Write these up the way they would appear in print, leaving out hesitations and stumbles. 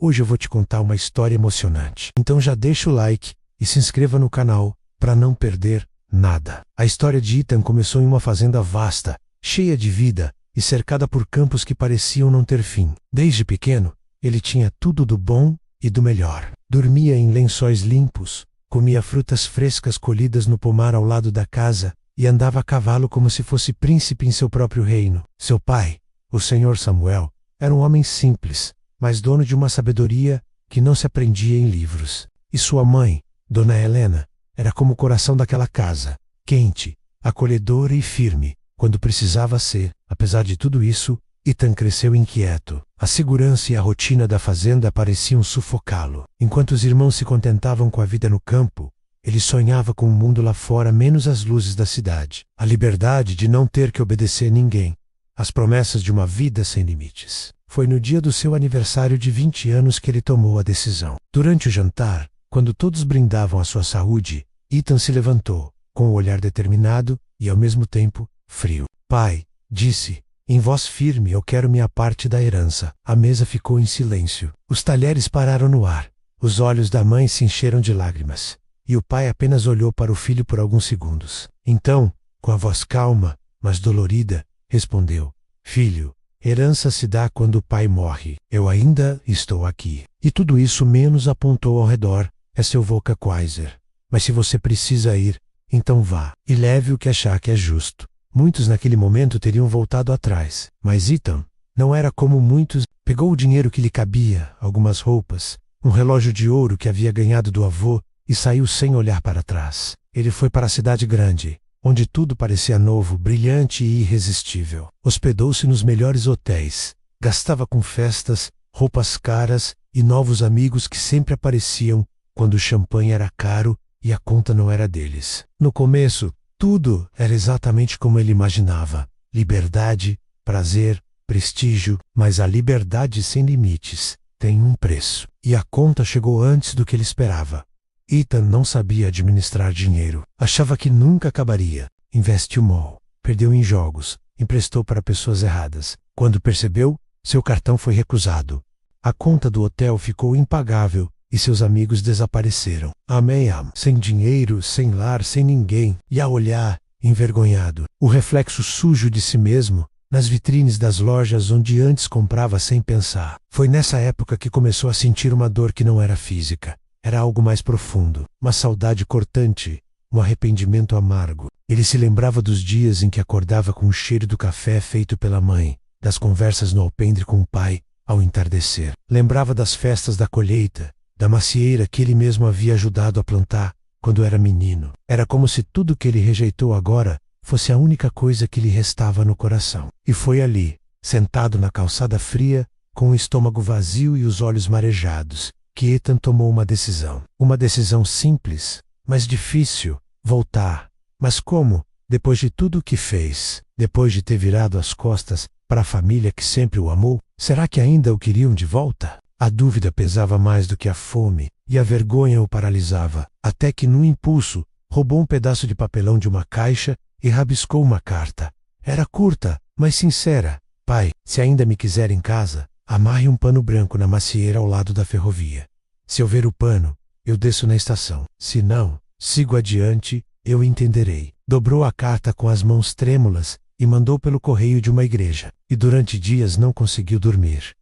Hoje eu vou te contar uma história emocionante. Então já deixa o like e se inscreva no canal para não perder nada. A história de Ethan começou em uma fazenda vasta, cheia de vida e cercada por campos que pareciam não ter fim. Desde pequeno, ele tinha tudo do bom e do melhor. Dormia em lençóis limpos, comia frutas frescas colhidas no pomar ao lado da casa e andava a cavalo como se fosse príncipe em seu próprio reino. Seu pai, o Sr. Samuel, era um homem simples, mas dono de uma sabedoria que não se aprendia em livros. E sua mãe, Dona Helena, era como o coração daquela casa, quente, acolhedora e firme, quando precisava ser. Apesar de tudo isso, Ethan cresceu inquieto. A segurança e a rotina da fazenda pareciam sufocá-lo. Enquanto os irmãos se contentavam com a vida no campo, ele sonhava com o mundo lá fora, menos as luzes da cidade. A liberdade de não ter que obedecer ninguém. As promessas de uma vida sem limites. Foi no dia do seu aniversário de 20 anos que ele tomou a decisão. Durante o jantar, quando todos brindavam à sua saúde, Ethan se levantou, com o olhar determinado e, ao mesmo tempo, frio. Pai, disse, em voz firme, eu quero minha parte da herança. A mesa ficou em silêncio. Os talheres pararam no ar. Os olhos da mãe se encheram de lágrimas. E o pai apenas olhou para o filho por alguns segundos. Então, com a voz calma, mas dolorida, respondeu, filho, herança se dá quando o pai morre. Eu ainda estou aqui. E tudo isso menos apontou ao redor. É seu Volca Quaiser. Mas se você precisa ir, então vá. E leve o que achar que é justo. Muitos naquele momento teriam voltado atrás. Mas Ethan não era como muitos. Pegou o dinheiro que lhe cabia, algumas roupas, um relógio de ouro que havia ganhado do avô e saiu sem olhar para trás. Ele foi para a cidade grande, onde tudo parecia novo, brilhante e irresistível. Hospedou-se nos melhores hotéis. Gastava com festas, roupas caras e novos amigos que sempre apareciam quando o champanhe era caro e a conta não era deles. No começo, tudo era exatamente como ele imaginava. Liberdade, prazer, prestígio, mas a liberdade sem limites tem um preço. E a conta chegou antes do que ele esperava. Ethan não sabia administrar dinheiro. Achava que nunca acabaria. Investiu mal, perdeu em jogos, emprestou para pessoas erradas. Quando percebeu, seu cartão foi recusado. A conta do hotel ficou impagável e seus amigos desapareceram. Amém, sem dinheiro, sem lar, sem ninguém, e a olhar, envergonhado, o reflexo sujo de si mesmo, nas vitrines das lojas onde antes comprava sem pensar. Foi nessa época que começou a sentir uma dor que não era física. Era algo mais profundo, uma saudade cortante, um arrependimento amargo. Ele se lembrava dos dias em que acordava com o cheiro do café feito pela mãe, das conversas no alpendre com o pai, ao entardecer. Lembrava das festas da colheita, da macieira que ele mesmo havia ajudado a plantar quando era menino. Era como se tudo que ele rejeitou agora fosse a única coisa que lhe restava no coração. E foi ali, sentado na calçada fria, com o estômago vazio e os olhos marejados, que Ethan tomou uma decisão. Uma decisão simples, mas difícil, voltar. Mas como, depois de tudo o que fez, depois de ter virado as costas para a família que sempre o amou, será que ainda o queriam de volta? A dúvida pesava mais do que a fome, e a vergonha o paralisava, até que, num impulso, roubou um pedaço de papelão de uma caixa e rabiscou uma carta. Era curta, mas sincera. Pai, se ainda me quiser em casa, amarre um pano branco na macieira ao lado da ferrovia. Se eu ver o pano, eu desço na estação. Se não, sigo adiante, eu entenderei. Dobrou a carta com as mãos trêmulas e mandou pelo correio de uma igreja. E durante dias não conseguiu dormir.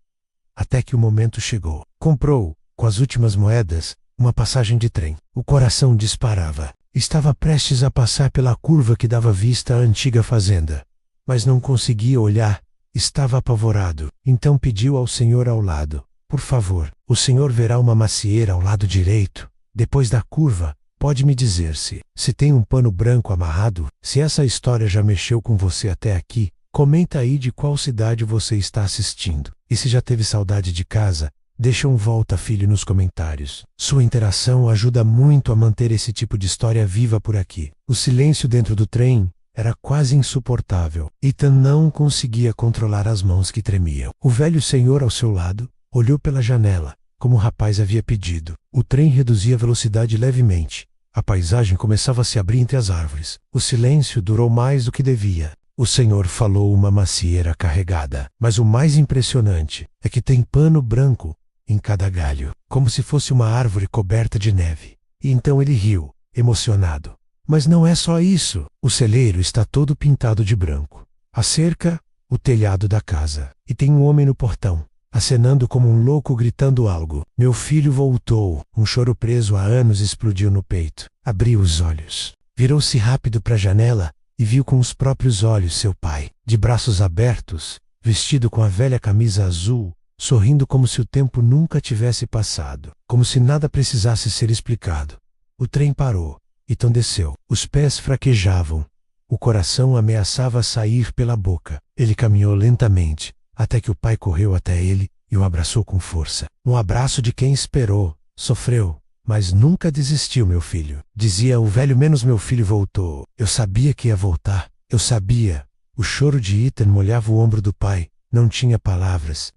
Até que o momento chegou. Comprou, com as últimas moedas, uma passagem de trem. O coração disparava. Estava prestes a passar pela curva que dava vista à antiga fazenda. Mas não conseguia olhar. Estava apavorado. Então pediu ao senhor ao lado. Por favor, o senhor verá uma macieira ao lado direito. Depois da curva, pode me dizer se tem um pano branco amarrado? Se essa história já mexeu com você até aqui, comenta aí de qual cidade você está assistindo. E se já teve saudade de casa, deixa um volta filho nos comentários. Sua interação ajuda muito a manter esse tipo de história viva por aqui. O silêncio dentro do trem era quase insuportável. Ethan não conseguia controlar as mãos que tremiam. O velho senhor ao seu lado olhou pela janela, como o rapaz havia pedido. O trem reduzia a velocidade levemente. A paisagem começava a se abrir entre as árvores. O silêncio durou mais do que devia. O senhor falou uma macieira carregada. Mas o mais impressionante é que tem pano branco em cada galho, como se fosse uma árvore coberta de neve. E então ele riu, emocionado. Mas não é só isso. O celeiro está todo pintado de branco. A cerca, o telhado da casa. E tem um homem no portão, acenando como um louco, gritando algo. Meu filho voltou. Um choro preso há anos explodiu no peito. Abriu os olhos. Virou-se rápido para a janela e viu com os próprios olhos seu pai, de braços abertos, vestido com a velha camisa azul, sorrindo como se o tempo nunca tivesse passado, como se nada precisasse ser explicado. O trem parou. Ethan desceu. Os pés fraquejavam. O coração ameaçava sair pela boca. Ele caminhou lentamente, até que o pai correu até ele e o abraçou com força. Um abraço de quem esperou, sofreu, mas nunca desistiu, meu filho. Dizia o velho, menos meu filho voltou. Eu sabia que ia voltar. Eu sabia. O choro de Ethan molhava o ombro do pai. Não tinha palavras.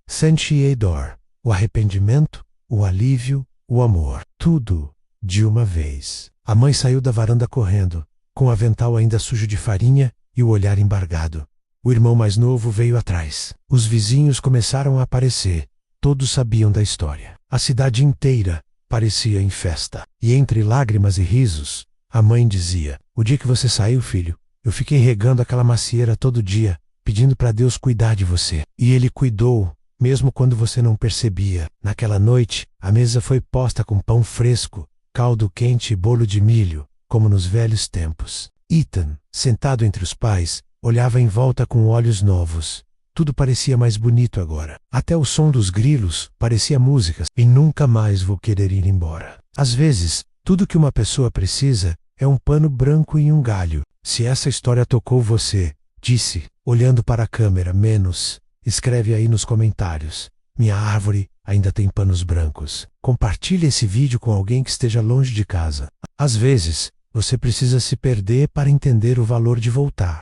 Senti a dor, o arrependimento, o alívio, o amor. Tudo, de uma vez. A mãe saiu da varanda correndo, com o avental ainda sujo de farinha e o olhar embargado. O irmão mais novo veio atrás. Os vizinhos começaram a aparecer. Todos sabiam da história. A cidade inteira parecia em festa. E entre lágrimas e risos, a mãe dizia: o dia que você saiu, filho, eu fiquei regando aquela macieira todo dia, pedindo para Deus cuidar de você. E Ele cuidou, mesmo quando você não percebia. Naquela noite, a mesa foi posta com pão fresco, caldo quente e bolo de milho, como nos velhos tempos. Ethan, sentado entre os pais, olhava em volta com olhos novos. Tudo parecia mais bonito agora. Até o som dos grilos parecia música. E nunca mais vou querer ir embora. Às vezes, tudo que uma pessoa precisa é um pano branco e um galho. Se essa história tocou você, disse, olhando para a câmera, menos, escreve aí nos comentários. Minha árvore ainda tem panos brancos. Compartilhe esse vídeo com alguém que esteja longe de casa. Às vezes, você precisa se perder para entender o valor de voltar.